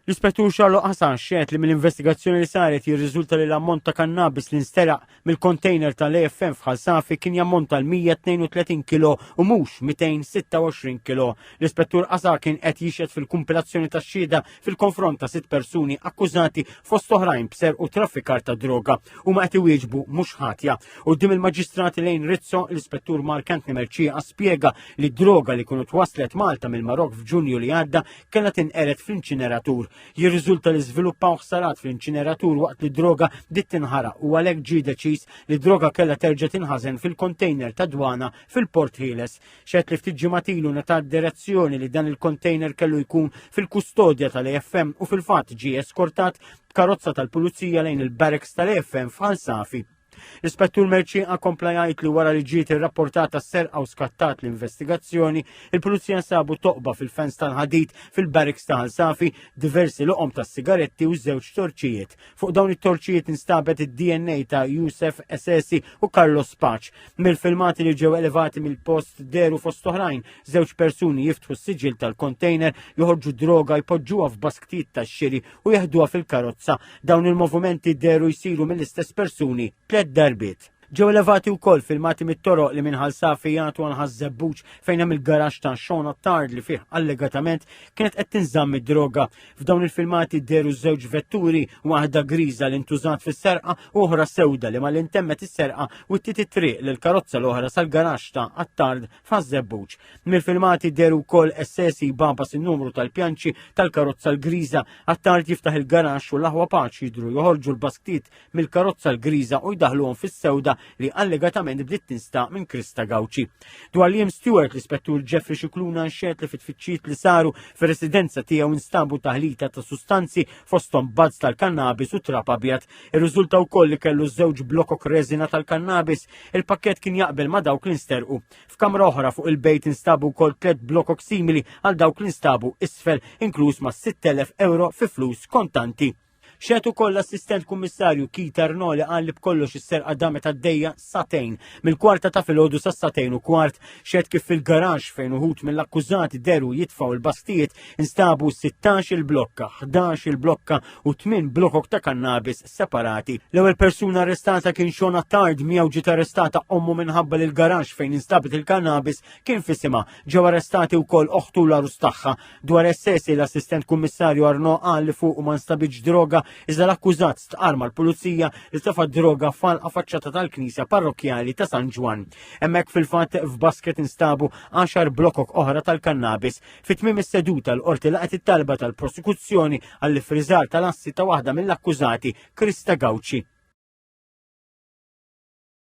L-Ispettur Xarlo Ħasan xehet li mill-investigazzjoni li saret jirriżulta li l-ammont ta' kannabis li nsteraq mill-container tal-AFM f'Ħalsafi kien jammonta l-132 kilo u mhux 226 kilo. L-Ispettur Ħasan kien qed jixhed fil-kumpilazzjoni tax-xhieda fil-konfront ta' 6 persuni akkużati fost oħrajn b'ser u traffikar ta' droga u ma qed iwieġbu mhux ħatja. Quddiem il-Maġistrati lejn Rizzo, l-Ispettur Mark Anthony Merċieqa spjega li d-droga li kienu twaslet Malta mill-Marok f'Ġunju li għadda kellha tinqered fl-inċineratur. Jirriżulta li żviluppaw ħsarat fl-inċineratur waqt li droga dit tinħaraq u għalhekk ġie deċiż li droga kellha terġa' tinħażen fil-container ta' dwana fil-Port Ħieles. Xehet li ftit ġimgħat ilu ngħata direzzjoni li dan il-container kellu jkun fil-kustodja tal-AFM u fil-fatt ġie eskortat b'karozza tal-Pulizija lejn il-barracks tal-AFM f'Ħalsafi. L-Ispettur Merċieqa kompla jgħid li wara li ġiet irrapportata s-serqa u skattat l-investigazzjoni, il-Pulizija nsabu toqba fil-fens tal-ħadid fil-barracks ta' Ħalsafi diversi loqom ta' sigaretti u żewġ torċijiet. Fuq dawn it-torċijiet instabet id-DNA ta' Yusef Essesi u Carlos Paċ. Mill-filmati li ġew elevati mill-post deru fost oħrajn, żewġ persuni jiftħu s-siġil tal-container, joħorġu droga, jpoġġuha f'basktijiet tax-xiri u jeħduha fil-karozza. Dawn il-movimenti deru jsiru mill-istess persuni darbiet. Ġew elevati wkoll filmati mit-toroq li minn Ħalsafi jagħtu għal Ħażebbuġ fejn hemm il-garaxx ta' Xona Tard li fih allegatament kienet qed tinżamm id-droga. F'dawn il-filmati dderu żewġ vetturi, waħda griża li ntużat fis-serqa u oħra sewda li mal-intemmet is-serqa u ttiet it-triq lil karozza l-oħra sal-garaxx ta' Attard f'Ħażebbuġ. Mill-filmati dderu wkoll Essesi babas in-numru tal-pjanċi tal-karozza l-griża. Attard jiftaħ il-garaxx u l-aħwa Paċ jidhru joħorġu l-basktiet mill-karozza l-griża u jdaħluhom fis-sewda li allegatament bdiet tinstaq minn Krista Gawċi. Dwar Liam Stewart, l-Ispettur Jeffrey Xikluna nxehet li fit-tfittxijiet li saru fir-residenza tiegħu instabu taħlita ta' sustanzi fosthom bazz tal-kannabis u trap abjad. Ir-riżulta wkoll li kellu żewġ blokok reżina tal-kannabis. Il-pakkett kien jaqbel ma' dawk li nsterqu. F'kamra oħra fuq il-bejt instabu wkoll 3 blokok simili għal dawk li nstabu isfel, inkluż ma' 6,000 euro fi flus kontanti. Xehet ukoll l-assistent kummissarju Kita Arnoli qal li b'kollox is-serqa damet għaddejja satejn. Mill-kwarta ta' filgħodu sa' satejn u kwart, xehet kif fil-garaxx fejn uħud mill-akkużati deru jitfgħu il-bastijiet instabu 16 il-blokka, 11 il-blokka u 8 blokok ta' kannabis separati. L-ewwel persuna arrestata kien Xona Tard, miegħu ġiet arrestata ommu minħabba li l-garaxx fejn instabet il-kannabis kien fisima. Ġew arrestati wkoll oħtu l-arus tagħha. Dwar Essesi l-assistent kummissarju Arno qal li fuq ma nstabiġ droga iżda l-akkużat stqar mal-pulizija li tefa' droga falqa faċċata tal-Knisja Parrokjali ta' San Ġwan. Hemmhekk fil-fatt f'basket instabu 10 blokok oħra tal-kannabis. Fit-tmiem is-seduta l-qorti laqgħet it-talba tal-prosekuzzjoni għall-ifriżar tal-assi ta' waħda mill-akkużati, Krista Gawċi.